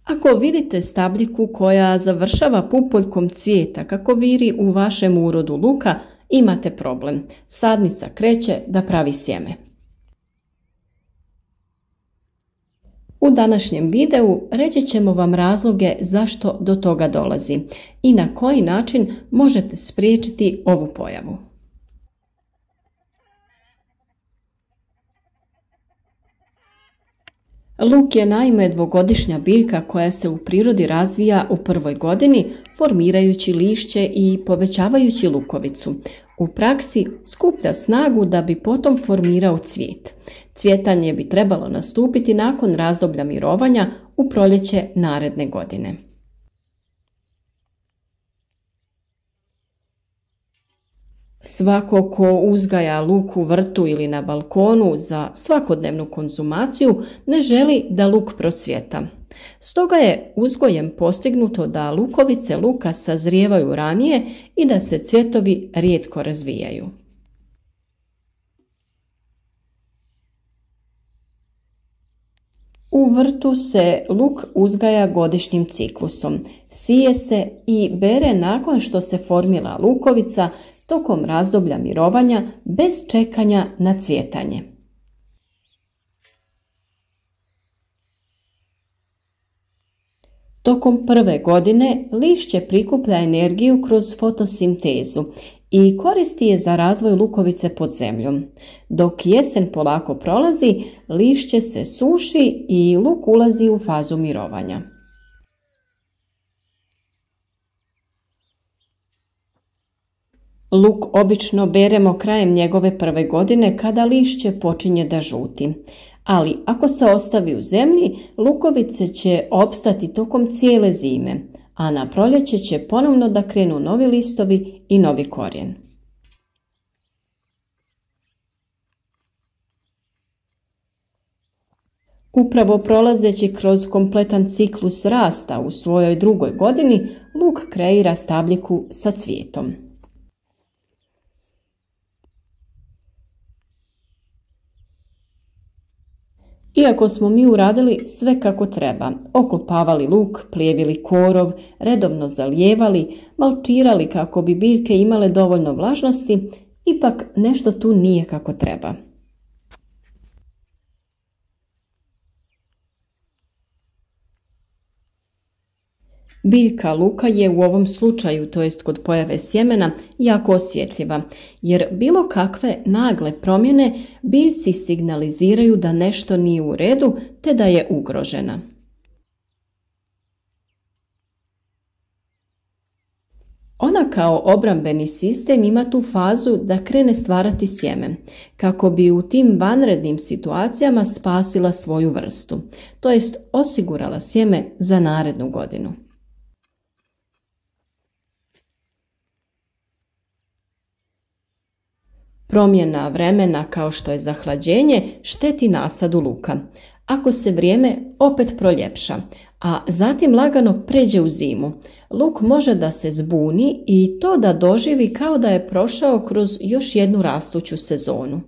Ako vidite stabljiku koja završava pupoljkom cvijeta kako viri u vašem urodu luka, imate problem. Sadnica kreće da pravi sjeme. U današnjem videu reći ćemo vam razloge zašto do toga dolazi i na koji način možete spriječiti ovu pojavu. Luk je naime dvogodišnja biljka koja se u prirodi razvija u prvoj godini, formirajući lišće i povećavajući lukovicu. U praksi skuplja snagu da bi potom formirao cvijet. Cvjetanje bi trebalo nastupiti nakon razdoblja mirovanja u proljeće naredne godine. Svako ko uzgaja luk u vrtu ili na balkonu za svakodnevnu konzumaciju ne želi da luk procvjeta. Stoga je uzgojem postignuto da lukovice luka sazrijevaju ranije i da se cvjetovi rijetko razvijaju. U vrtu se luk uzgaja godišnjim ciklusom. Sije se i bere nakon što se formira lukovica tokom razdoblja mirovanja bez čekanja na cvjetanje. Tokom prve godine lišće prikuplja energiju kroz fotosintezu i koristi je za razvoj lukovice pod zemljom. Dok jesen polako prolazi, lišće se suši i luk ulazi u fazu mirovanja. Luk obično beremo krajem njegove prve godine kada lišće počinje da žuti. Ali ako se ostavi u zemlji, lukovice će opstati tokom cijele zime, a na proljeće će ponovno da krenu novi listovi i novi korijen. Upravo prolazeći kroz kompletan ciklus rasta u svojoj drugoj godini, luk kreira stabljiku sa cvijetom. Iako smo mi uradili sve kako treba, okopavali luk, plijevili korov, redovno zalijevali, malčirali kako bi biljke imale dovoljno vlažnosti, ipak nešto tu nije kako treba. Biljka luka je u ovom slučaju, to jest kod pojave sjemena, jako osjetljiva, jer bilo kakve nagle promjene biljci signaliziraju da nešto nije u redu te da je ugrožena. Ona kao obrambeni sistem ima tu fazu da krene stvarati sjeme, kako bi u tim vanrednim situacijama spasila svoju vrstu, to jest osigurala sjeme za narednu godinu. Promjena vremena kao što je zahlađenje šteti nasadu luka. Ako se vrijeme opet proljepša, a zatim lagano pređe u zimu, luk može da se zbuni i to da doživi kao da je prošao kroz još jednu rastuću sezonu.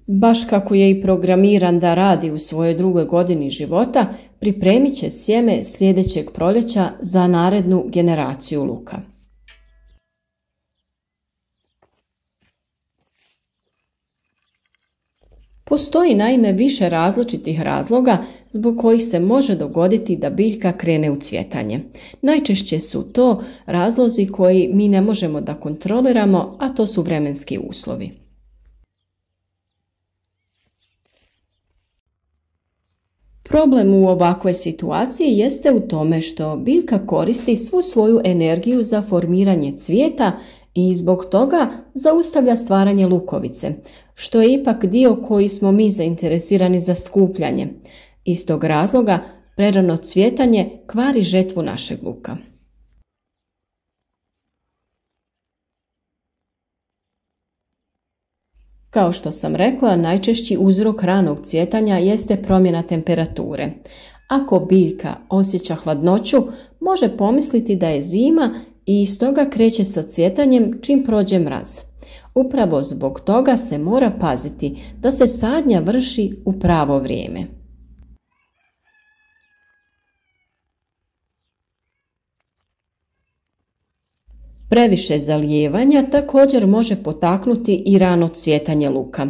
Baš kako je i programiran da radi u svojoj drugoj godini života, pripremit će sjeme sljedećeg proljeća za narednu generaciju luka. Postoji naime više različitih razloga zbog kojih se može dogoditi da biljka krene u cvjetanje. Najčešće su to razlozi koji mi ne možemo da kontroliramo, a to su vremenski uslovi. Problem u ovakvoj situaciji jeste u tome što biljka koristi svu svoju energiju za formiranje cvijeta i zbog toga zaustavlja stvaranje lukovice, što je ipak dio koji smo mi zainteresirani za skupljanje. Iz tog razloga prerano cvjetanje kvari žetvu našeg luka. Kao što sam rekla, najčešći uzrok ranog cvjetanja jeste promjena temperature. Ako biljka osjeća hladnoću, može pomisliti da je zima i stoga kreće sa cvjetanjem čim prođe mraz. Upravo zbog toga se mora paziti da se sadnja vrši u pravo vrijeme. Previše zalijevanja također može potaknuti i rano cvjetanje luka.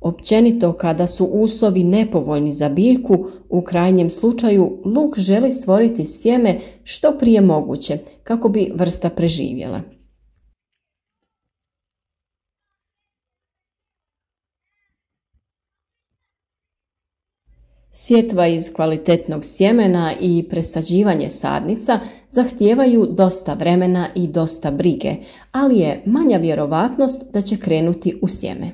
Općenito, kada su uslovi nepovoljni za biljku, u krajnjem slučaju luk želi stvoriti sjeme što prije moguće kako bi vrsta preživjela. Sjetva iz kvalitetnog sjemena i presađivanje sadnica zahtijevaju dosta vremena i dosta brige, ali je manja vjerovatnost da će krenuti u sjeme.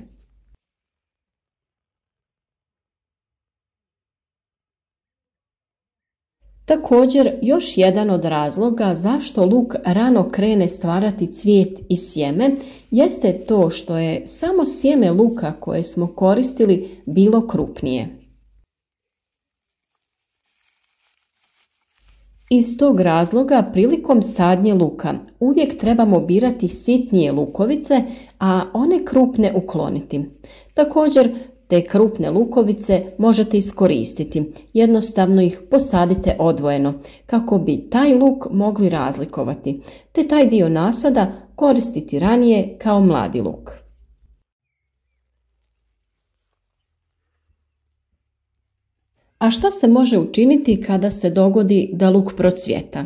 Također, još jedan od razloga zašto luk rano krene stvarati cvijet i sjeme jeste to što je samo sjeme luka koje smo koristili bilo krupnije. Iz tog razloga prilikom sadnje luka uvijek trebamo birati sitnije lukovice, a one krupne ukloniti. Također, te krupne lukovice možete iskoristiti, jednostavno ih posadite odvojeno kako bi taj luk mogli razlikovati, te taj dio nasada koristiti ranije kao mladi luk. A šta se može učiniti kada se dogodi da luk procvjeta?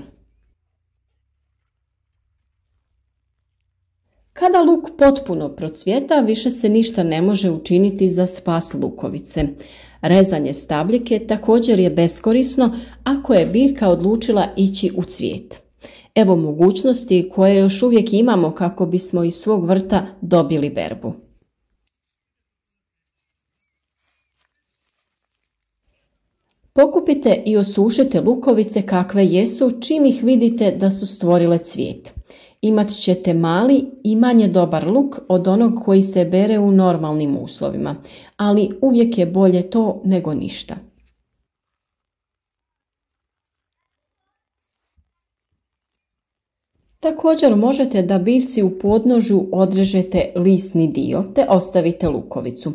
Kada luk potpuno procvjeta, više se ništa ne može učiniti za spas lukovice. Rezanje stabljike također je beskorisno ako je biljka odlučila ići u cvijet. Evo mogućnosti koje još uvijek imamo kako bismo iz svog vrta dobili berbu. Pokupite i osušite lukovice kakve jesu čim ih vidite da su stvorile cvijet. Imat ćete mali i manje dobar luk od onog koji se bere u normalnim uslovima, ali uvijek je bolje to nego ništa. Također možete da biljci u podnožju odrežete lisni dio te ostavite lukovicu.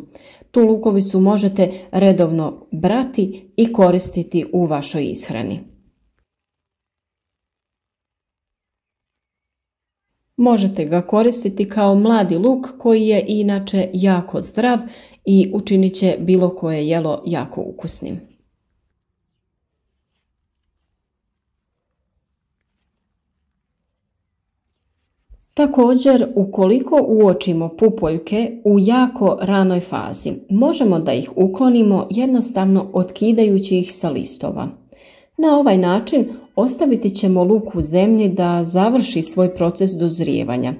Tu lukovicu možete redovno brati i koristiti u vašoj ishrani. Možete ga koristiti kao mladi luk koji je inače jako zdrav i učinit će bilo koje jelo jako ukusnim. Također, ukoliko uočimo pupoljke u jako ranoj fazi, možemo da ih uklonimo jednostavno otkidajući ih sa listova. Na ovaj način ostaviti ćemo luk u zemlji da završi svoj proces dozrijevanja,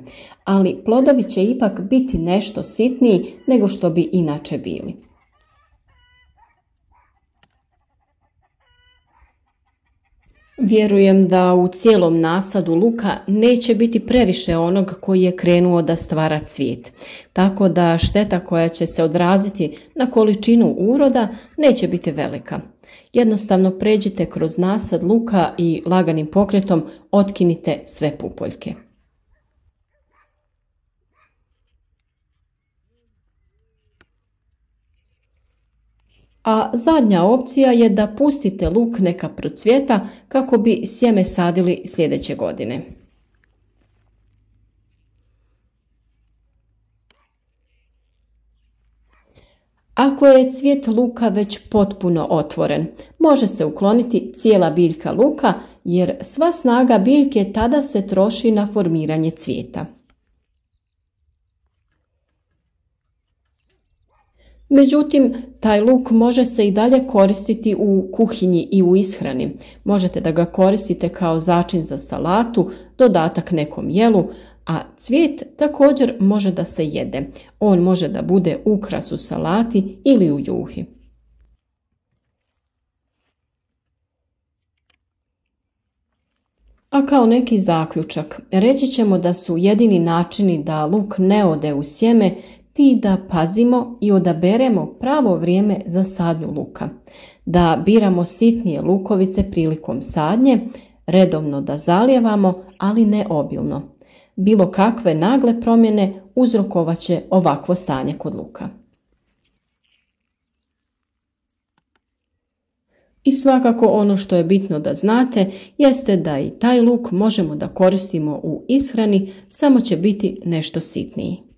ali plodovi će ipak biti nešto sitniji nego što bi inače bili. Vjerujem da u cijelom nasadu luka neće biti previše onog koji je krenuo da stvara cvijet, tako da šteta koja će se odraziti na količinu uroda neće biti velika. Jednostavno pređite kroz nasad luka i laganim pokretom otkinite sve pupoljke. A zadnja opcija je da pustite luk neka procvjeta kako bi sjeme sadili sljedeće godine. Ako je cvijet luka već potpuno otvoren, može se ukloniti cijela biljka luka jer sva snaga biljke tada se troši na formiranje cvijeta. Međutim, taj luk može se i dalje koristiti u kuhinji i u ishrani. Možete da ga koristite kao začin za salatu, dodatak nekom jelu, a cvijet također može da se jede. On može da bude ukras u salati ili u juhi. A kao neki zaključak, reći ćemo da su jedini načini da luk ne ode u sjeme ti da pazimo i odaberemo pravo vrijeme za sadnju luka, da biramo sitnije lukovice prilikom sadnje, redovno da zalijevamo, ali ne obilno, bilo kakve nagle promjene uzrokovat će ovakvo stanje kod luka. I svakako ono što je bitno da znate jeste da i taj luk možemo da koristimo u ishrani, samo će biti nešto sitniji.